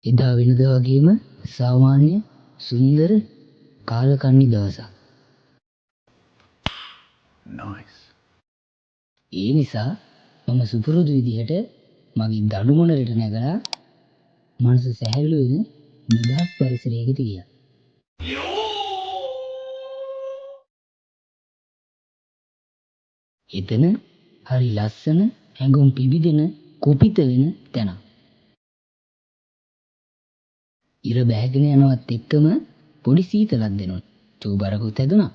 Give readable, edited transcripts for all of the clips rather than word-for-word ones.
එදා වෙනදා වගේම සාමාන්‍ය සුන්දර කාලකන්ණි දවසක්. ඒ නිසා මම සුපුරුදු විදිහට මගේ දඩු මොනරට නැගලා මනස සැහැල්ලු වෙන නිදහස් පරිසරයකට ගියා. එතන හරි ලස්සන හැඟුම් පිබිදෙන කුපිත වෙන තැන. ඉර බැහැගෙන යනවත් එක්කම පොඩි සීතලක් දෙනවා. චූබරකුත් හැදුනා.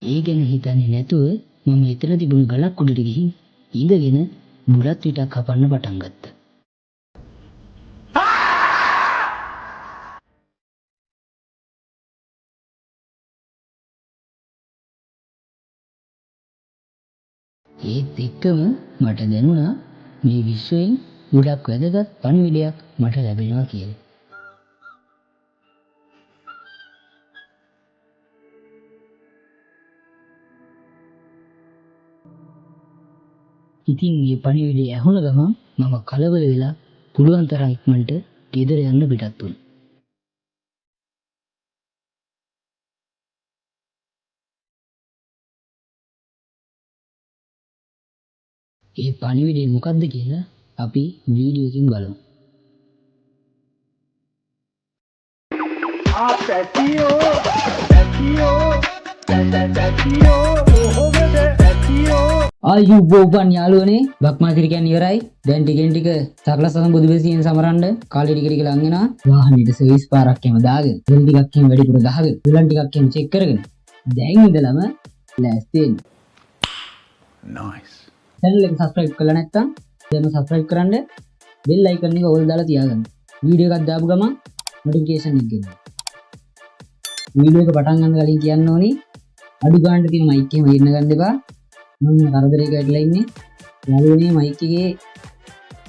ඒ ගැන හිතන්නේ නැතුව මම එතන තිබුණු ගලක් උඩට ගිහින් ඉඳගෙන බුලත් විටක් කපන්න පටන් ගත්තා. ඒත් එක්කම මට දැනුණා මේ විශ්වයෙන් ගොඩක් වැදගත් පණිවිඩයක් මට ලැබෙනවා කියලා. ඉතින් මේ පණිවිඩය ඇහුණ ගමන් මම කලබල වෙලා පුළුවන් තරම් ඉක්මනට ගෙදර යන්න පිටත් වුණා. ඒ පණිවිඩය මොකක්ද කියලා අපි වීඩියෝ එකකින් බලමු. ආයුබෝවන් යාළුවනේ බක්මාසිරි කියන්නේ ඉවරයි. දැන් ටිකෙන් ටික සකලසසම් බුදුබැසියෙන් සමරන්න කාලේ ටික ටික ලං වෙනවා. වාහනේට සර්විස් පාරක් එහෙම දාගෙන, තෙල් ටිකක් එහෙම වැඩිපුර ගහගෙන, උලන් ටිකක් එහෙම චෙක් කරගෙන දැන් ඉඳලම ලෑස්ති වෙන්න. නයිස්. channel එක subscribe කරලා නැත්නම් දැන්ම subscribe කරන්න, bell icon එක ඕල් දාලා තියාගන්න. වීඩියෝ එකක් දාපු ගමන් notification එක ගෙන්න. වීඩියෝ එක පටන් ගන්න කලින් කියන්න ඕනි අඩු ගන්නට තියෙන mic එකම ඉන්න ගන්න එපා. මම කරදරයක ඇట్లా ඉන්නේ. යාළුවනේ mic එකේ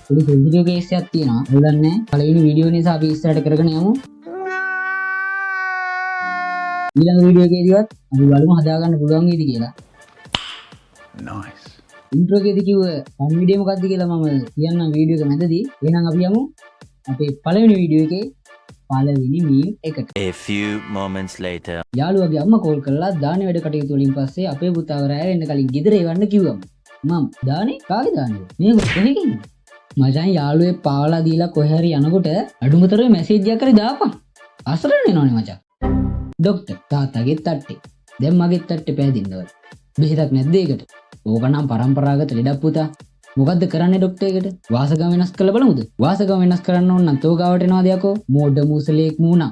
පොඩි sensitive case එකක් තියෙනවා. හොල්ලන්නේ පළවෙනි වීඩියෝ නිසා අපි ඉස්සරහට කරගෙන යමු. ඊළඟ වීඩියෝ එකේදීවත් අපි බලමු හදාගන්න පුළුවන් වේද කියලා. nice. intro එකේදී කිව්ව පණිවිඩය මොකක්ද කියලා මම කියන්නම් වීඩියෝ එක මැදදී. එහෙනම් අපි යමු අපේ පළවෙනි වීඩියෝ එකේ පළවෙනි මීම් එකට. A few moments later. යාළුවාගේ අම්මා කෝල් කරලා දානේ වැඩ කටයුතු වලින් පස්සේ අපේ පුතාව රැය වෙන්න කලින් ගෙදර එවන්න කිව්වම මම දානේ කාගේ දානේද මේ කොහෙකින්ද මචං යාළුවේ පාවලා දීලා කොහේ හරි යනකොට අඩුමතරේ මැසේජ් එකක් හරි දාපන් අසරණ වෙනවනේ මචං. ડોක්ටර් තාත්තගේ තට්ටේ දැන් මගේ තට්ටේ පෑදින්නවල බෙහෙතක් නැද්ද ඒකට? ඕක නම් පරම්පරාගත ලෙඩක් පුතා. මොකද්ද කරන්නේ ડોක්ටර් එකට? වාසගම වෙනස් කරලා බලමුද? වාසගම වෙනස් කරන්න ඕන නම් තෝගාවට එනවාද යකෝ? මෝඩ මූසලෙක් මූණා.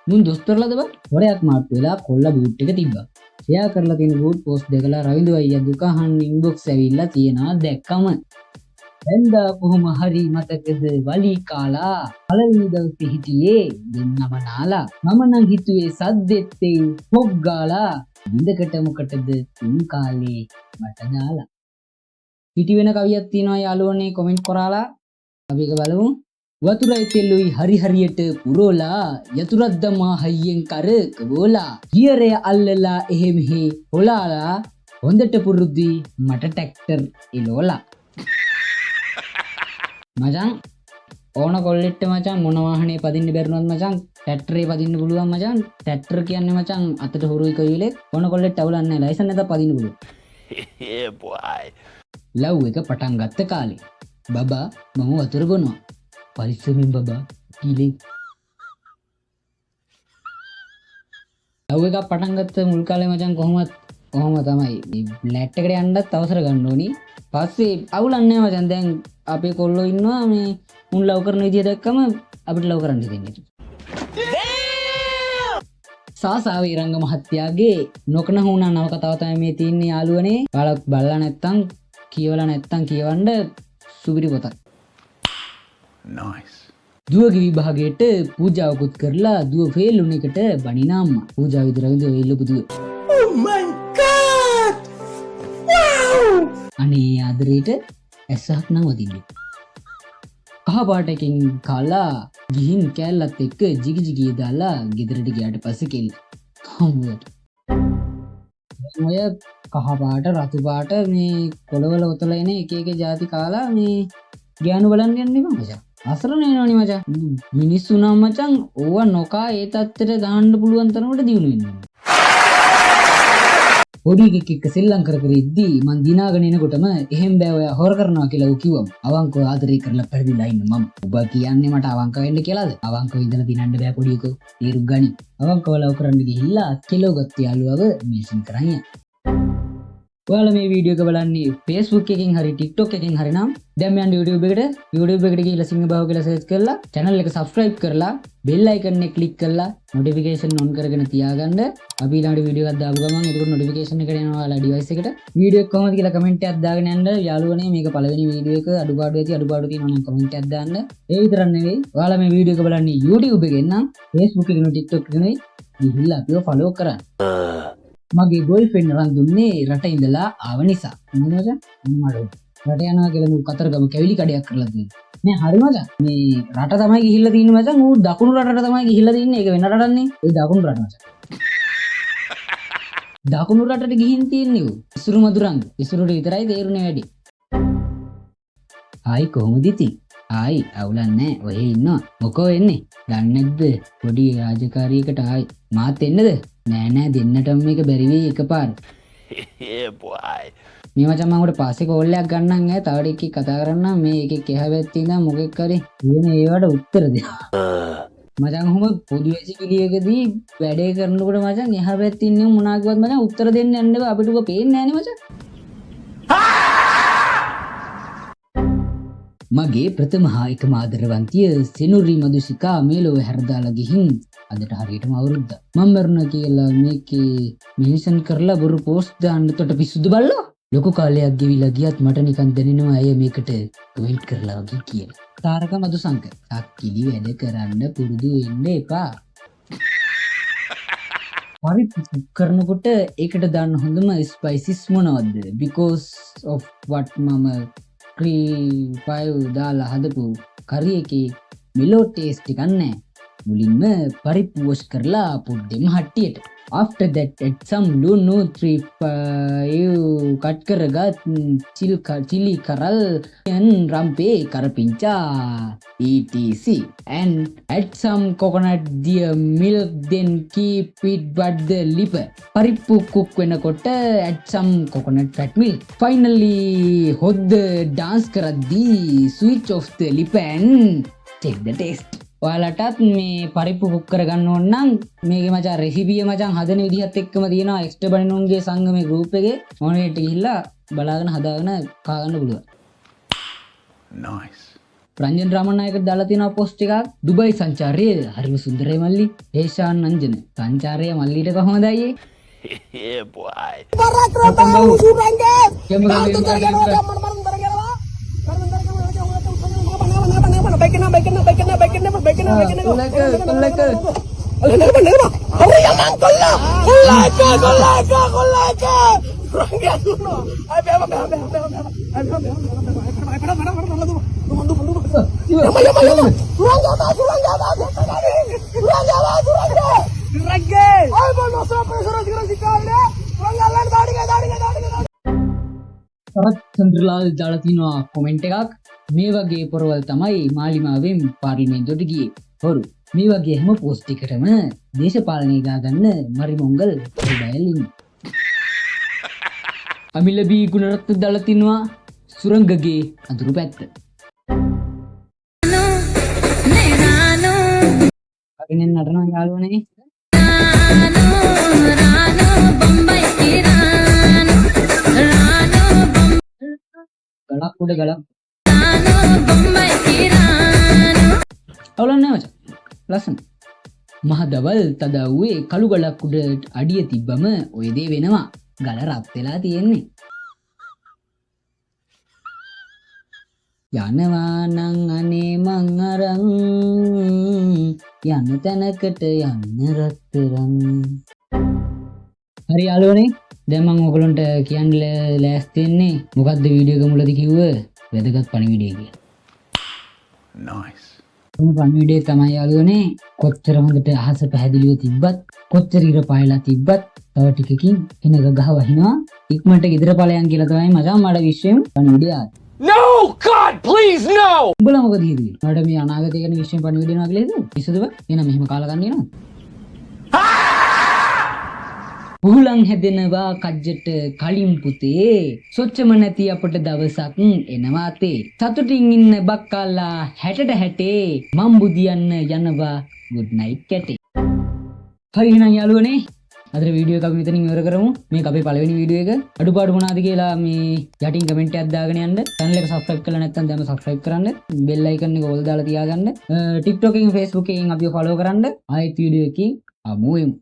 මුන් දොස්තරලාද බං? හොරයක් මාට්ටු වෙලා කොල්ල බූට් එක තිබ්බා. ෂෙයා කරලා තියෙන බූට් පෝස්ට් දෙකලා රවින්දු අයියා දුකහන් ඉන්බොක්ස් ඇවිල්ලා තියෙනවා දැක්කම. එන්දා කොහොම හරි මතකද වලී කාලා පළවෙනි දවසේ හිටියේ දෙන්නම නාලා. මම නම් හිතුවේ සද්දෙත්තේ හොග් ගාලා බින්දකට මොකටද තුන් කාලේ මට දාලා. පිටි වෙන කවියක් තියෙනවා යාළුවනේ කමෙන්ට් කරලා අපි ඒක බලමු. වතුරයි තෙල්ලුයි හරි හරියට පුරෝලා යතුරක් දමා හයියෙන් කරක බෝලා ගියරය අල්ලලා එහෙ මෙහෙ හොලාලා හොඳට පුරුද්දි මට ට්‍රැක්ටර් එලෝලා. මචං ඕන කොල්ලෙට්ට මචං මොන වාහනේ පදින්න බැරිනොත් මචං ට්‍රැක්ටරේ පදින්න පුළුවන් මචං. ට්‍රැක්ටර් කියන්නේ මචං අතට හොරුයි කොයිලෙක් ඕන කොල්ලෙට්ට අවුලක් නැහැ. ලයිසන් නැත පදින්න පුළුවන්. Yeah boy. ලව් එක පටන් ගත්ත කාලේ බබා මම වතුර බොනවා. පරිස්සමින් බබා කීලේ. ලව් එක පටන් ගත්ත මුල් කාලේ මචං කොහොම තමයි මේ ෆ්ලැට් එකට යන්නත් අවසර ගන්න ඕනි. පස්සේ අවුලක් නැහැ මචං. දැන් අපේ කොල්ලෝ ඉන්නවා මේ මුන් ලව් කරන විදිය දැක්කම අපිට ලව් කරන්න දෙන්නේ. සාසාවේ රංග මහත්තයාගේ නොකන හුණා නව කතාව තමයි මේ තියෙන්නේ යාළුවනේ. ඔයාලා බලලා නැත්තම් කියවලා නැත්තම් කියවන්න සුපිරි පොතක්. nice. දුවගේ විභාගයට පූජාවකුත් කරලා දුව ෆේල් වුණ එකට බණිනා අම්මා. පූජාව විතරද වෙල්ලපු දුව. oh my god. wow. අනේ ආදරේට ඇස්සක් නම් වදින්නේ. කහ පාටකින් කාලා ගිහින් කෑල්ලත් එක්ක ජිගි ජිගී දාලා ගෙදරට ගියාට පස්සේ කෙල්ල හම්බුවට. ඔය කහ පාට රතු පාට මේ කොළවල ඔතල එන එක එක જાති කාලා මේ ගෑනු බලන්න යන්න එපා මචං. අසරණ වෙනවනේ මචං. මිනිස්සු නම් මචං ඕවා නොකා ඒ තත්ත්වයට දාන්න පුළුවන් තරමට දියුණු වෙනවා. පොඩි එකෙක් එක්ක සෙල්ලම් කර කර ඉද්දී මං දිනාගෙන එනකොටම එහෙම බෑ ඔයා හොර කරනවා කියලා ඌ කිව්වම අවංකව ආදරේ කරලා පැහැදිලා ඉන්න මම. ඔබ කියන්නේ මට අවංක වෙන්න කියලාද? අවංකව ඉඳලා දිනන්න බෑ පොඩි එකෝ. ඊරුක් ගනි. අවංකව ලව් කරන්න ගිහිල්ලා කෙලවගත්ත යාළුවව මිසින් කරන්නේ. ඔයාලා මේ වීඩියෝ එක බලන්නේ Facebook එකකින් හරි TikTok එකකින් හරි නම් දැන් යන්න YouTube එකට ගිහලා සිංහ බාහුව කියලා සර්ච් කරලා channel එක subscribe කරලා bell icon එක click කරලා notification on කරගෙන තියාගන්න. අපි ඊළඟ වීඩියෝ එකක් දාපු ගමන් එතකොට notification එකට එනවා ඔයාලා device එකට. වීඩියෝ එක කොහොමද කියලා comment එකක් දාගෙන යන්න. යාළුවනේ මේක පළවෙනි වීඩියෝ එක අඩුපාඩු තියෙනවා නම් comment එකක් දාන්න. ඒ විතරක් නෙවෙයි ඔයාලා මේ වීඩියෝ එක බලන්නේ YouTube එකෙන් නම් Facebook එකේ TikTok එකේ නෙවෙයි ගිහිල්ලා අපිව follow කරන්න. මගේ ගෝල්ෆ්‍රෙන්ඩ් අරන් දුන්නේ රට ඉඳලා ආව නිසා. මොනවද මචං? රට යනවා කියලා මු කතරගම කැවිලි කඩයක් කරලා තියෙනවා. නෑ හරි මචං. මේ රට තමයි ගිහිල්ලා තින්නේ මචං. ඌ දකුණු රටට තමයි ගිහිල්ලා තින්නේ. ඒක වෙන රටන්නේ. ඒ දකුණු රට මචං. දකුණු රටට ගිහින් තින්නේ ඌ. ඉසුරු මදුරංග. ඉසුරුට විතරයි තේරුනේ වැඩි. ආයි කොහොමද ඉතින්? ආයි අවුලක් නෑ. ඔහේ ඉන්නවා. මොකෝ වෙන්නේ? දන්නේ නැද්ද? පොඩි රාජකාරියකට ආයි මාත් එන්නද? නෑ දෙන්නටම මේක බැරි වෙයි එකපාර. Yeah, boy. මේ මචං මම උඩ පස්සේ කෝල් එකක් ගන්නම් ඈ තව ටිකක් කතා කරන්නම් මේ එකෙක් එහා පැත්තේ ඉඳන් මොකෙක් හරි කියන ඒවට උත්තර දෙන්න. මචං ඔහොම පොදු ඇසිකිලියකදී වැඩේ කරනකොට මචං එහා පැත්තේ ඉන්නේ මොනවා කිව්වත් මචං උත්තර දෙන්න යන්න එපා අපිට ඔබ පේන්නේ නෑනේ මචං. මගේ ප්‍රථම හා එකම ආදරවන්තිය සෙනුරි මදුසිකා මේලොව හැරදාලා ගිහින් අදට හරියටම අවුරුද්දක්. මම මරණ කියලා මේකේ මෙන්ෂන් කරලා බොරු පෝස්ට් දාන්න තොට පිස්සුද බල්ලෝ? ලොකු කාලයක් ගෙවිලා ගියත් මට නිකන් දැනෙනවා අය මේකට කමෙන්ට් කරලා වගේ කියලා. තාරක මදුසංක අක්කිලි වැඩ කරන්න පුරුදු වෙන්න එපා. පරිප්පු කරනකොට ඒකට දාන්න හොඳම ස්පයිසිස් මොනවද? because of what මම 3-5 දාලා හදපු කරි එකේ මෙලෝ ටේස්ට් එකක් නැහැ. මුලින්ම පරිප්පු වොෂ් කරලා පොඩ්ඩෙම හට්ටියට. after that add some lunu 3-5 cut කරගත් chili කරල් and rampe කරපිංචා etc and add some coconut dear milk then keep it but the lip. පරිප්පු cook වෙනකොට add some coconut fat milk. finally හොද්ද dance කරද්දී switch off the lip and check the taste. ඔයාලටත් මේ පරිප්පු cook කරගන්න ඕන නම් මේකේ මචං රෙසිපිය මචං හදන විදිහත් එක්කම තියෙනවා එක්ස්ට්‍රා බනිනුන්ගේ සංගමේ ගෲප් එකේ මොනෙට ගිහිල්ලා බලාගෙන හදාගෙන කා ගන්න පුළුවන්. Nice. රංජන් රාමනායකට දාලා තියෙනවා පෝස්ට් එකක් දුබයි සංචාරය හරිම සුන්දරයි මල්ලි. ඒෂාන් නංජන සංචාරය මල්ලිට කොහොමද අයියේ? Yeah, boy. සරත් චන්ද්‍රලාල් දාලා තිනවා කොමෙන්ට් එකක් මේ වගේ පොරවල් තමයි මාලිමාවෙන් පාර්ලිමේන්තුවට ගියේ. හොරු මේ වගේ හැම පෝස්ට් එකකටම දේශපාලනය දාගන්න මරි මොංගල් බයල් ඉන්නේ. අමිලබී ගුණරත්න දාලා තිනවා සුරංගගේ අඳුරු පැත්ත. අකිනෙන් නටනවා යාළුවනේ. ගලක් උඩ ගලක් අවුලන්නේ මචං ලස්සන මහ දවල් තදව්වේ කළු ගලක් උඩ අඩිය තිබ්බම ඔය දේ වෙනවා ගල රත් වෙලා තියෙන්නේ යනවා නම් අනේ මං අරන් යන්න තැනකට යන්න රත්තරන් හරි යාළුවනේ දැන් මම ඔයගලන්ට කියන්න ලෑස්ති වෙන්නේ මොකද්ද වීඩියෝ එක මුලදී කිව්ව වැදගත් පණිවිඩය කියලා. Nice. පණිවිඩේ තමයි යාළුවනේ කොච්චර හොඳට අහස පැහැදිලිව තිබ්බත් කොච්චර ඉර පායලා තිබ්බත් තව ටිකකින් එනක ගහ වහිනවා ඉක්මනට ගෙදර ඵලයන් කියලා තමයි මචං මට විශ්වයෙන් පණිවිඩය ආවේ. No! God, please, no! උඹලා මොකද හිතුවේ? මට මේ අනාගතය ගැන විශ්වයෙන් පණිවිඩ දෙනවා කියලා හිතුවා. පිස්සුද බං? එහෙනම් මෙහෙම කාලා ගන්න යනවා. උහුලන් හැදෙනවා කජ්ජට කලින් පුතේ සොච්චම නැති අපට දවසක් එනවා තේ සතුටින් ඉන්න බක්කල්ලා 60ට 60 මම් බුදියන්න යනවා good night කැටේ. හරි එහෙනම් යාළුවනේ අද වීඩියෝ එක අපි මෙතනින් ඉවර කරමු. මේක අපේ පළවෙනි වීඩියෝ එක. අඩුපාඩු මොනවාද කියලා මේ යටින් කමෙන්ට් එකක් දාගෙන යන්න. channel එක subscribe කරලා නැත්නම් දැන්ම subscribe කරන්න. bell icon එක ඕල් දාලා තියාගන්න. TikTok එකෙන් Facebook එකෙන් අපිව follow කරන්න. ආයෙත් වීඩියෝ එකකින් අමුවෙමු.